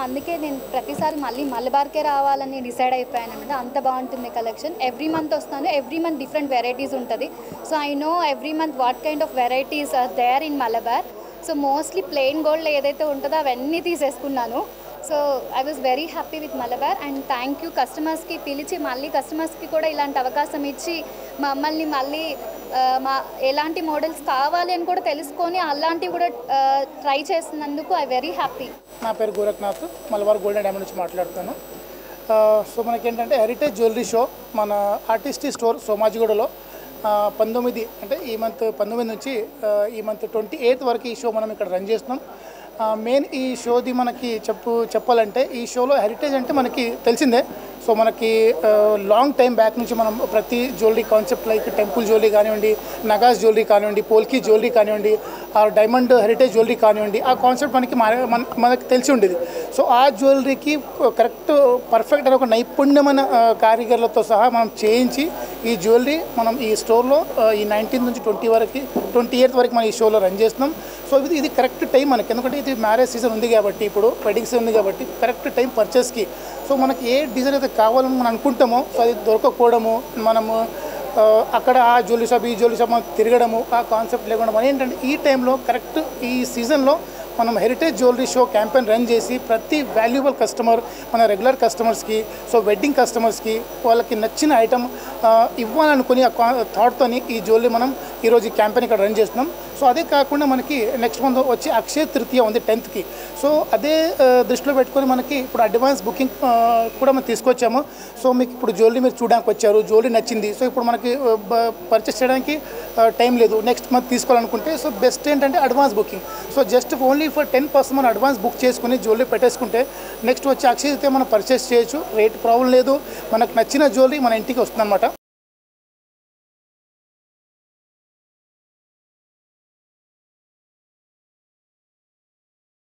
అందుకే నేను ప్రతిసారి మళ్ళీ మలబార్కే రావాలని డిసైడ్ అయిపోయానన్నమాట. అంత బాగుంటుంది కలెక్షన్. ఎవ్రీ మంత్ వస్తాను, ఎవ్రీ మంత్ డిఫరెంట్ వెరైటీస్ ఉంటుంది. So I know every month what kind of varieties are there in Malabar. So mostly plain gold ఏదైతే ఉంటుందో అవన్నీ తీసేసుకున్నాను. So I was very happy with Malabar and thank you. కస్టమర్స్కి పిలిచి మళ్ళీ కస్టమర్స్కి కూడా ఇలాంటి అవకాశం ఇచ్చి మమ్మల్ని మళ్ళీ ఎలాంటి మోడల్స్ కావాలి అని కూడా తెలుసుకొని అలాంటివి కూడా ట్రై చేసినందుకు ఐ వెరీ హ్యాపీ. నా పేరు Gorakhnath, Malabar gold and diamond నుంచి మాట్లాడుతాను. సో మనకేంటంటే హెరిటేజ్ జ్యువెలరీ షో మన ఆర్టిస్టీ స్టోర్ సోమాజిగూడలో 19 అంటే ఈ మంత్ 19 నుంచి ఈ మంత్ 28 వరకు ఈ షో మనం ఇక్కడ రన్ చేస్తున్నాం. మెయిన్ ఈ షోది మనకి చెప్పాలంటే ఈ షోలో హెరిటేజ్ అంటే మనకి తెలిసిందే. సో మనకి లాంగ్ టైం బ్యాక్ నుంచి మనం ప్రతి jewellery concept like temple jewellery కానివ్వండి, నగాస్ జ్యువెలరీ కానివ్వండి, పోల్కి జ్యువెలరీ కానివ్వండి, ఆ డైమండ్ హెరిటేజ్ జ్యువెలరీ కానివ్వండి, ఆ కాన్సెప్ట్ మనకి తెలిసి ఉండేది. సో ఆ జ్యువెలరీకి కరెక్ట్ పర్ఫెక్ట్ అని ఒక నైపుణ్యమైన కారిగర్లతో సహా మనం చేయించి ఈ జ్యువెలరీ మనం ఈ స్టోర్లో ఈ 19 నుంచి 28 వరకు మనం ఈ షోలో రన్ చేస్తున్నాం. సో ఇది కరెక్ట్ టైం మనకి, ఎందుకంటే ఇది మ్యారేజ్ సీజన్ ఉంది కాబట్టి, ఇప్పుడు వెడ్డింగ్ సీజన్ ఉంది కాబట్టి కరెక్ట్ టైం పర్చేస్కి. సో మనకి ఏ డిజైన్ అయితే కావాలని మనం అనుకుంటామో సో అది దొరకకపోవడము, మనము అక్కడ ఆ జ్యువెలరీ షాప్ ఈ జ్యువెలరీ షాప్ మనం తిరగడము, ఆ కాన్సెప్ట్ లేకుండా మనం ఏంటంటే ఈ టైంలో కరెక్ట్ ఈ సీజన్లో మనం heritage jewellery show campaign run చేసి ప్రతి వాల్యుబుల్ కస్టమర్, మన రెగ్యులర్ కస్టమర్స్కి, సో వెడ్డింగ్ కస్టమర్స్కి వాళ్ళకి నచ్చిన ఐటమ్ ఇవ్వాలనుకుని ఆ థాట్తో ఈ జ్యువెలరీ మనం ఈరోజు ఈ క్యాంపెయిన్ ఇక్కడ రన్ చేస్తున్నాం. సో అదే కాకుండా మనకి నెక్స్ట్ మంత్ వచ్చి అక్షయ తృతీయ ఉంది 10th. సో అదే దృష్టిలో పెట్టుకొని మనకి ఇప్పుడు అడ్వాన్స్ బుకింగ్ కూడా మనం తీసుకొచ్చాము. సో మీకు ఇప్పుడు జ్యువెలరీ మీరు చూడడానికి వచ్చారు, జ్యువెలరీ నచ్చింది, సో ఇప్పుడు మనకి పర్చేస్ చేయడానికి టైం లేదు, నెక్స్ట్ మంత్ తీసుకోవాలనుకుంటే సో బెస్ట్ ఏంటంటే advance booking. So just only for 10% మనం అడ్వాన్స్ బుక్ చేసుకుని జ్యువెలరీ పెట్టేసుకుంటే నెక్స్ట్ వచ్చి అక్షయ తృతీయ మనం పర్చేస్ చేయొచ్చు. రేట్ ప్రాబ్లం లేదు, మనకు నచ్చిన జ్యువెలరీ మన ఇంటికి వస్తుందన్నమాట.